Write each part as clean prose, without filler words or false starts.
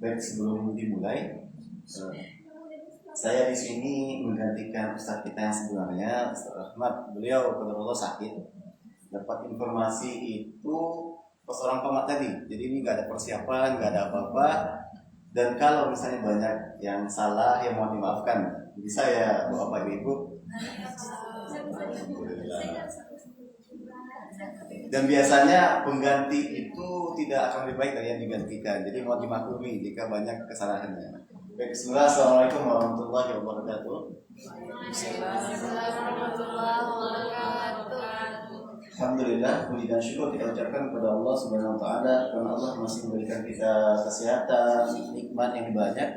Baik, sebelum dimulai, saya di sini menggantikan Ustaz kita yang sebelumnya, Ustaz Rahmat. Beliau benar-benar sakit. Dapat informasi itu pas orang komat tadi. Jadi ini nggak ada persiapan, nggak ada apa-apa. Dan kalau misalnya banyak yang salah, ya mohon dimaafkan. Jadi saya Bapak Ibu. Dan biasanya pengganti itu tidak akan lebih baik dari yang digantikan. Jadi mohon dimaklumi jika banyak kesalahannya. Baik, bismillah. Assalamualaikum warahmatullahi wabarakatuh. Alhamdulillah, puji dan syukur kita ucapkan kepada Allah Subhanahu wa taala karena Allah masih memberikan kita kesehatan, nikmat yang banyak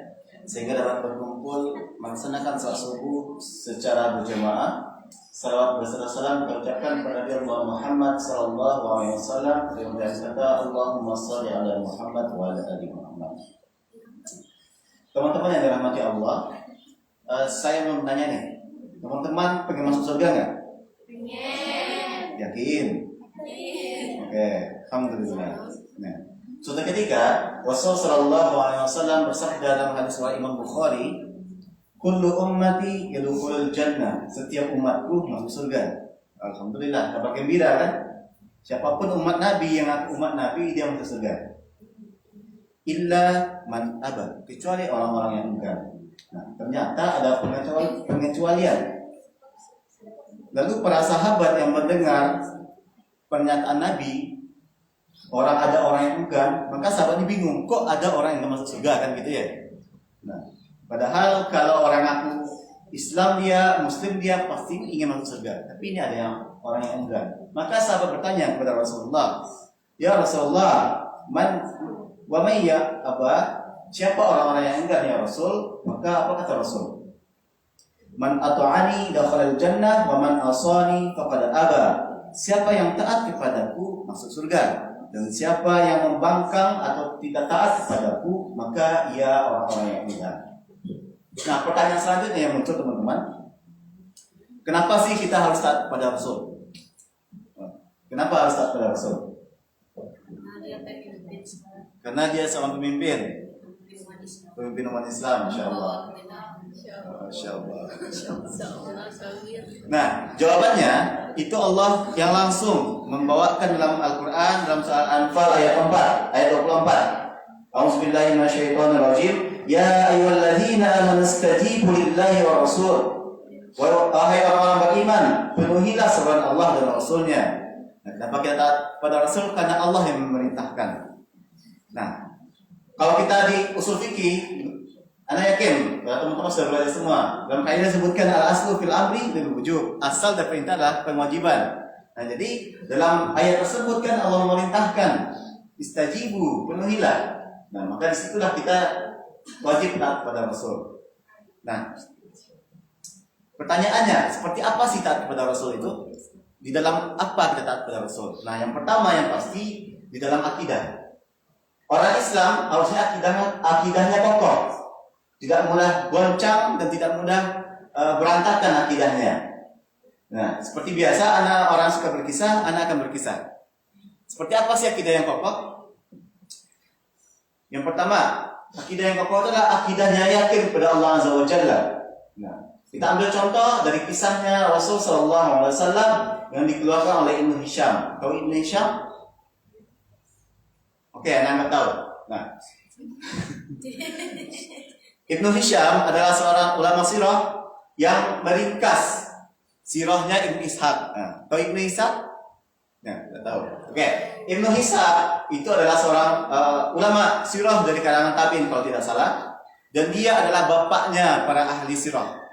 sehingga dapat berkumpul melaksanakan salat subuh secara berjamaah. Salawat beserta salam kita ucapkan kepada Nabi Muhammad sallallahu alaihi wasallam yang berkata Allahumma shalli ala Muhammad wa ala ali Muhammad. Teman-teman yang dirahmati Allah, saya mau bertanya nih, teman-teman pengen masuk surga nggak? Pengen. Yakin? Oke, alhamdulillah. Nah, suatu ketika Rasul sallallahu alaihi wasallam bersabda dalam hadis riwayat Imam Bukhari, kullu ummati yadkhulul jannah. Setiap umatku masuk surga. Alhamdulillah, kabar gembira kan? Siapapun umat Nabi yang aku umat Nabi dia masuk surga. Illa man aba, kecuali orang-orang yang enggan. Nah, ternyata ada pengecualian. Lalu para sahabat yang mendengar pernyataan Nabi, ada orang yang enggan, maka sahabatnya bingung, kok ada orang yang masuk surga kan gitu ya? Nah, padahal kalau orang aku Islam dia, Muslim dia pasti ingin masuk surga. Tapi ini ada orang yang enggan. Maka sahabat bertanya kepada Rasulullah, ya Rasulullah, siapa orang-orang yang enggan ya Rasul? Maka apa kata Rasul? Man ata'ani dakhalal jannah wa man asani faqad aba. Siapa yang taat kepadaku masuk surga, dan siapa yang membangkang atau tidak taat kepadaku maka ia orang-orang yang enggan. Nah, pertanyaan selanjutnya yang muncul teman-teman, kenapa sih kita harus taat kepada Rasul? Kenapa harus taat kepada Rasul? Karena dia seorang pemimpin umat Islam, insyaallah. Nah, jawabannya itu Allah yang langsung membawakan dalam Al-Quran dalam surah Al-Anfal ayat 24. A'udzubillahi minasyaitonirrajim. Ya ayyuhalladzina amanu istajibu lillahi wa rasul. Wahai orang-orang beriman, penuhilah seruan Allah dan Rasulnya. Nah, kenapa kita taat pada Rasul? Karena Allah yang memerintahkan. Nah, kalau kita di usul fikih, Anda yakin, teman-teman sudah belajar semua. Dalam kaidah disebutkan al-aslu fil amri lil wujub. Asal dari perintah adalah kewajiban. Nah, jadi dalam ayat tersebut kan Allah memerintahkan istajibu, penuhilah. Nah, maka disitulah kita wajib taat kepada Rasul. Nah, pertanyaannya, seperti apa sih taat kepada Rasul itu? Di dalam apa kita taat kepada Rasul? Nah, yang pertama yang pasti di dalam akidah. Orang Islam harusnya akidahnya kokoh. Tidak mudah goncang dan tidak mudah berantakan akidahnya. Nah, seperti biasa, orang suka berkisah, anak akan berkisah. Seperti apa sih akidah yang kokoh? Yang pertama, akidah yang kokoh adalah akidahnya yakin kepada Allah Azza wa Jalla. Nah, kita ambil contoh dari kisahnya Rasul sallallahu alaihi wasallam yang dikeluarkan oleh Ibnu Hisham. Tahu Ibnu Hisham? Oke, Anda tahu. Nah, Ibnu Hisham adalah seorang ulama sirah yang meringkas sirahnya Ibnu Ishaq. Nah, tahu Ibnu Ishaq? Nah, tidak tahu. Oke, Ibnu Ishaq itu adalah seorang ulama sirah dari kalangan tabi'in kalau tidak salah, dan dia adalah bapaknya para ahli sirah.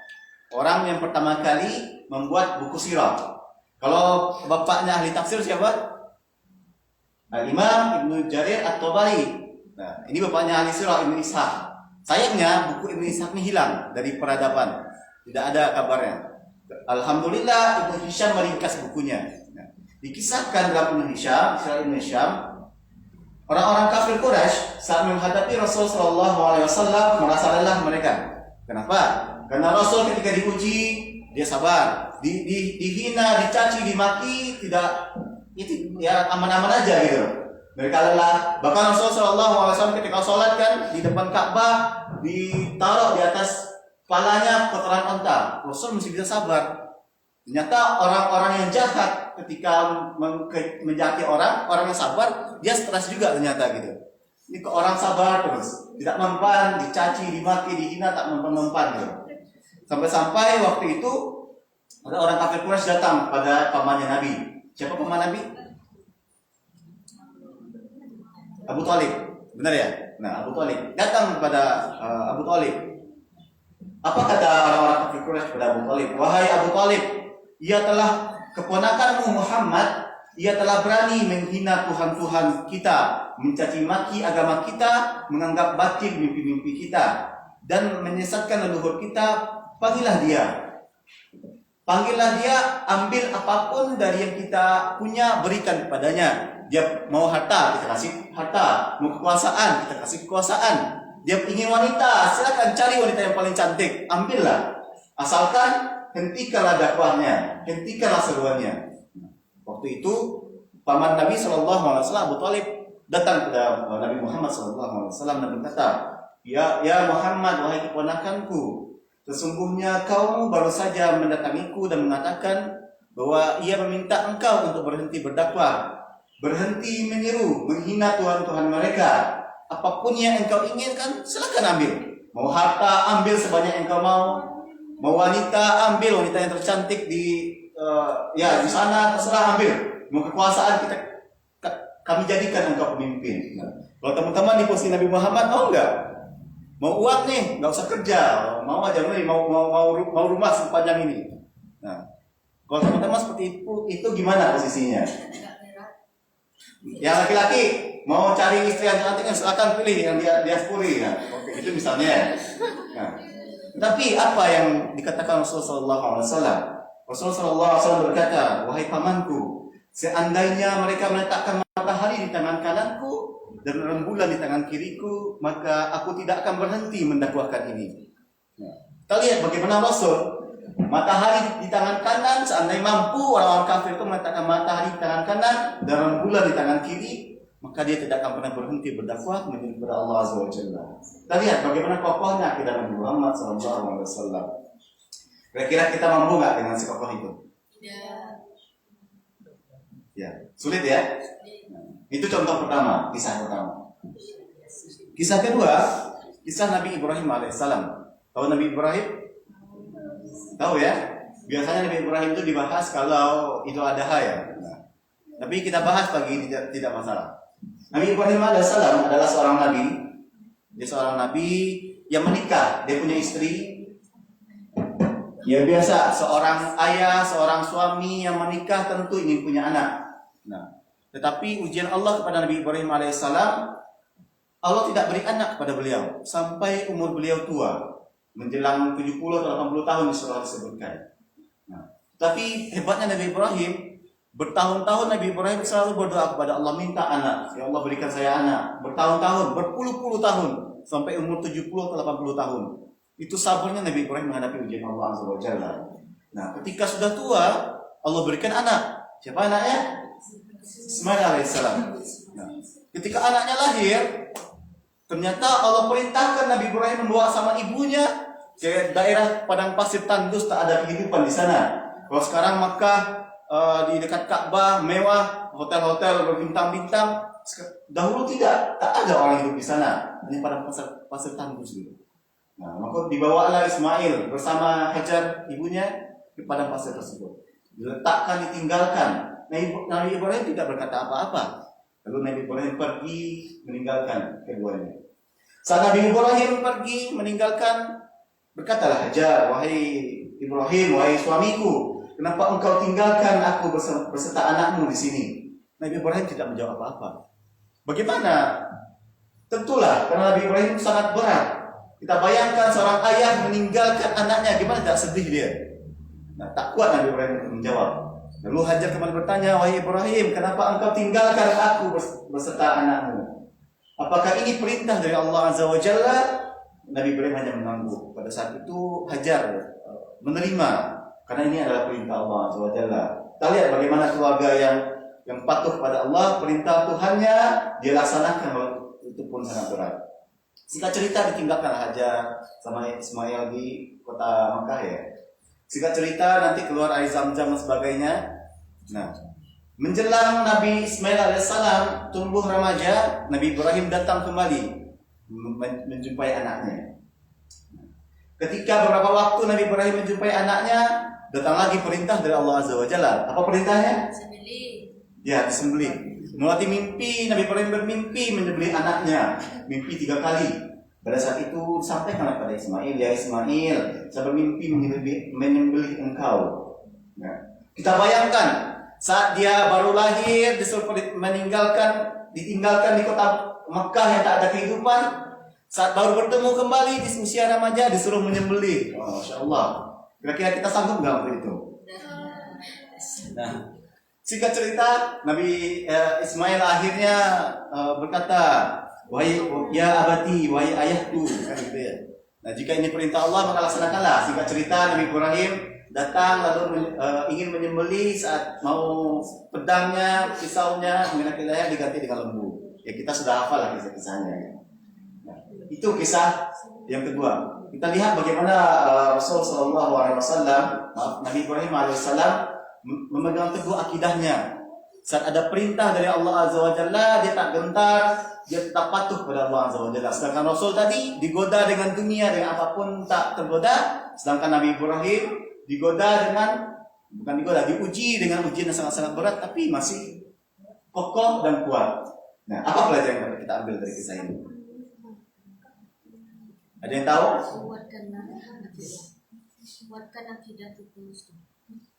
Orang yang pertama kali membuat buku sirah. Kalau bapaknya ahli tafsir siapa? Al-Imam Ibnu Jarir At-Tabari. Nah, ini bapaknya ahli sirah Ibnu Ishaq. Sayangnya buku Ibnu Ishaq ini hilang dari peradaban. Tidak ada kabarnya. Alhamdulillah Ibnu Hisham meringkas bukunya. Nah, dikisahkan dalam Ibnu Hisham, orang-orang kafir Quraisy saat menghadapi Rasul sallallahu alaihi wasallam merasa lelah mereka. Kenapa? Karena Rasul ketika diuji dia sabar, dihina, dicaci, dimaki, tidak itu ya aman-aman aja gitu. Mereka lelah. Bahkan Rasul sallallahu alaihi wasallam ketika sholat kan depan Ka'bah, ditaruh di atas kepalanya kotoran onta. Rasul mesti bisa sabar. Ternyata orang-orang yang jahat ketika menjahati orang yang sabar, dia stres juga ternyata gitu. Ini ke orang sabar terus, tidak mempan, dicaci, dimaki, dihina, tak mempan gitu. Sampai-sampai waktu itu ada orang kafir Quraisy datang pada pamannya Nabi. Siapa paman Nabi? Abu Thalib, benar ya? Nah, Abu Thalib datang kepada Abu Thalib. Apa kata orang-orang kafir Quraisy kepada Abu Thalib? Wahai Abu Thalib, ia telah keponakanmu Muhammad, ia telah berani menghina Tuhan-Tuhan kita, mencaci maki agama kita, menganggap batil mimpi-mimpi kita, dan menyesatkan leluhur kita. Panggillah dia. Panggillah dia, ambil apapun dari yang kita punya, berikan kepadanya. Dia mau harta, kita kasih harta. Mau kekuasaan, kita kasih kekuasaan. Dia ingin wanita, silakan cari wanita yang paling cantik, ambillah. Asalkan hentikanlah dakwahnya, hentikanlah seruannya. Waktu itu paman Nabi SAW, Abu Thalib, datang kepada Nabi Muhammad SAW dan berkata, Ya Muhammad, wahai keponakanku, sesungguhnya kaum baru saja mendatangiku dan mengatakan bahwa ia meminta engkau untuk berhenti berdakwah, berhenti meniru, menghina Tuhan-Tuhan mereka. Apapun yang engkau inginkan, silakan ambil. Mau harta, ambil sebanyak yang engkau mau. Mau wanita, ambil wanita yang tercantik di sana, terserah ambil. Mau kekuasaan, kami jadikan engkau pemimpin. Nah, kalau teman-teman di posisi Nabi Muhammad, mau enggak? Mau uang nih, nggak usah kerja, mau aja nih, mau rumah sepanjang ini. Nah, kalau teman-teman seperti itu gimana posisinya? Yang laki-laki mau cari istri yang cantik, silakan pilih yang diaspori. Nah, oke, itu misalnya. Nah, tapi apa yang dikatakan Rasulullah SAW? Rasulullah SAW berkata, wahai pamanku, seandainya mereka meletakkan matahari di tangan kananku dan rembulan di tangan kiriku, maka aku tidak akan berhenti mendakwahkan ini. Nah, kita lihat bagaimana Rasul, matahari di tangan kanan, seandainya mampu orang-orang kafir itu meletakkan matahari di tangan kanan dan rembulan di tangan kiri, maka dia tidak akan pernah berhenti berdakwah menuju kepada Allah Azza wa Jalla. Kita lihat bagaimana kokohnya akidah Nabi Muhammad SAW. Kira-kira kita mampu nggak dengan si kokoh itu? Ya, sulit ya. Itu contoh pertama, kisah pertama. Kisah kedua, kisah Nabi Ibrahim alaihissalam. Tahu Nabi Ibrahim? Tahu ya? Biasanya Nabi Ibrahim itu dibahas kalau Idul Adha ya. Nah, tapi kita bahas pagi ini tidak masalah. Nabi Ibrahim alaihissalam adalah seorang nabi. Dia seorang nabi yang menikah. Dia punya istri. Ya biasa, seorang ayah, seorang suami yang menikah tentu ingin punya anak. Nah, tetapi ujian Allah kepada Nabi Ibrahim alaihissalam, Allah tidak beri anak kepada beliau sampai umur beliau tua, menjelang 70 atau 80 tahun di surah disebutkan. Nah, tapi hebatnya Nabi Ibrahim, bertahun-tahun Nabi Ibrahim selalu berdoa kepada Allah, minta anak. Ya Allah, berikan saya anak. Bertahun-tahun, berpuluh-puluh tahun, sampai umur 70 atau 80 tahun. Itu sabarnya Nabi Ibrahim menghadapi ujian Allah Azza wa Jalla. Nah, ketika sudah tua, Allah berikan anak. Siapa anaknya? Ismail alaihissalam. Nah, ketika anaknya lahir, ternyata Allah perintahkan Nabi Ibrahim membawa sama ibunya ke daerah padang pasir tandus, tak ada kehidupan di sana. Kalau sekarang Makkah di dekat Ka'bah mewah, hotel-hotel berbintang-bintang, dahulu tak ada orang hidup di sana, hanya padang pasir tandus gitu. Nah, maka dibawalah Ismail bersama Hajar ibunya ke padang pasir tersebut. Diletakkan, ditinggalkan. Nabi Ibrahim tidak berkata apa-apa. Lalu Nabi Ibrahim pergi meninggalkan keduanya. Saat Nabi Ibrahim pergi meninggalkan, berkatalah Hajar, wahai Ibrahim, wahai suamiku, kenapa engkau tinggalkan aku beserta anakmu di sini? Nabi Ibrahim tidak menjawab apa-apa. Bagaimana? Tentulah, karena Nabi Ibrahim sangat berat. Kita bayangkan seorang ayah meninggalkan anaknya, gimana tidak sedih dia? Nah, tak kuat Nabi Ibrahim menjawab. Lalu Hajar kembali bertanya, wahai Ibrahim, kenapa engkau tinggalkan aku beserta anakmu? Apakah ini perintah dari Allah Azza wa Jalla? Nabi Ibrahim hanya mengangguk. Pada saat itu Hajar menerima, karena ini adalah perintah Allah Azza wa Jalla. Kita lihat bagaimana keluarga yang patuh pada Allah, perintah Tuhannya dia laksanakan, itu pun sangat berat. Singkat cerita ditinggalkan Hajar sama Ismail di kota Makkah ya. Singkat cerita nanti keluar air Zam-Zam dan sebagainya. Nah, menjelang Nabi Ismail alaihissalam tumbuh remaja, Nabi Ibrahim datang kembali menjumpai anaknya. Ketika beberapa waktu Nabi Ibrahim menjumpai anaknya, datang lagi perintah dari Allah Azza wa Jalla. Apa perintahnya? Disembelih. Ya, disembelih. Mulai mimpi, Nabi Ibrahim bermimpi menyembelih anaknya. Mimpi 3 kali. Pada saat itu sampaikan kepada Ismail, ya Ismail, saya bermimpi menyembelih engkau. Nah, kita bayangkan saat dia baru lahir, disuruh ditinggalkan di kota Makkah yang tak ada kehidupan. Saat baru bertemu kembali di usia remaja disuruh menyembelih. Oh, Masya Allah. Kira-kira kita sanggup nggak untuk itu? Nah, singkat cerita, Nabi Ismail akhirnya berkata, wahai ya abati, wahai ayahku, kan gitu ya. Nah, jika ini perintah Allah maka laksanakanlah. Singkat cerita, Nabi Ibrahim datang lalu ingin menyembelih saat mau pedangnya, pisaunya mengenai leher diganti dengan lembu. Ya kita sudah hafal lah kisah-kisahnya. Nah, itu kisah yang kedua. Kita lihat bagaimana Rasul Shallallahu Alaihi Wasallam, Nabi Ibrahim Alaihissalam memegang teguh akidahnya. Saat ada perintah dari Allah Azza wa Jalla, dia tak gentar, dia tetap patuh pada Allah Azza wa Jalla. Sedangkan Rasul tadi digoda dengan dunia, dengan apapun tak tergoda. Sedangkan Nabi Ibrahim digoda dengan, bukan digoda, diuji dengan ujian yang sangat-sangat berat, tapi masih kokoh dan kuat. Nah, apa pelajaran yang kita ambil dari kisah ini? Ada yang tahu?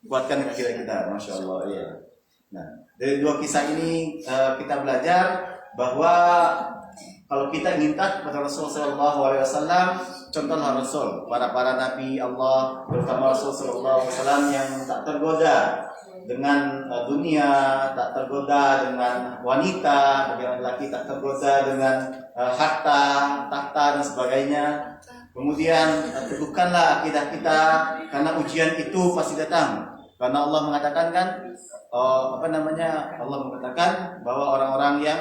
Kuatkan akidah kita, Masya Allah ya. Nah, dari 2 kisah ini kita belajar bahwa kalau kita ingin taat kepada Rasul Sallallahu Alaihi Wasallam, contohlah Rasul, para nabi Allah, terutama Rasul Sallallahu Alaihi Wasallam yang tak tergoda dengan dunia, tak tergoda dengan wanita, bagi laki tak tergoda dengan harta, tahta dan sebagainya. Kemudian teguhkanlah akidah kita karena ujian itu pasti datang. Karena Allah mengatakan kan, Allah mengatakan bahwa orang-orang yang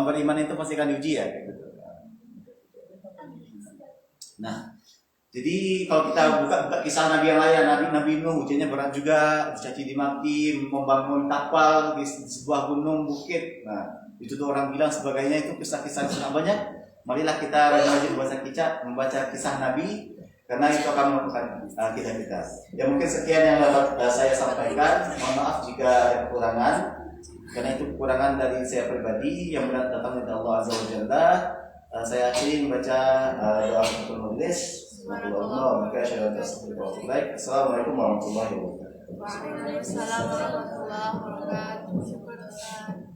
beriman itu pasti akan diuji ya. Nah, jadi kalau kita buka kisah Nabi yang lain, Nabi Nuh ujiannya berat juga, dicaci dimaki, membangun kapal di sebuah gunung bukit. Nah, itu tuh orang bilang sebagainya, itu kisah-kisah sangat banyak. Marilah kita rajin membaca kisah Nabi, karena itu akan merupakan akidah kita. Ya mungkin sekian yang dapat saya sampaikan. Mohon maaf jika ada kekurangan, karena itu kekurangan dari saya pribadi yang datang dari Allah Azza wa Jalla. Saya akhiri membaca doa penutup majelis. Assalamualaikum warahmatullahi wabarakatuh. Waalaikumsalam warahmatullahi wabarakatuh.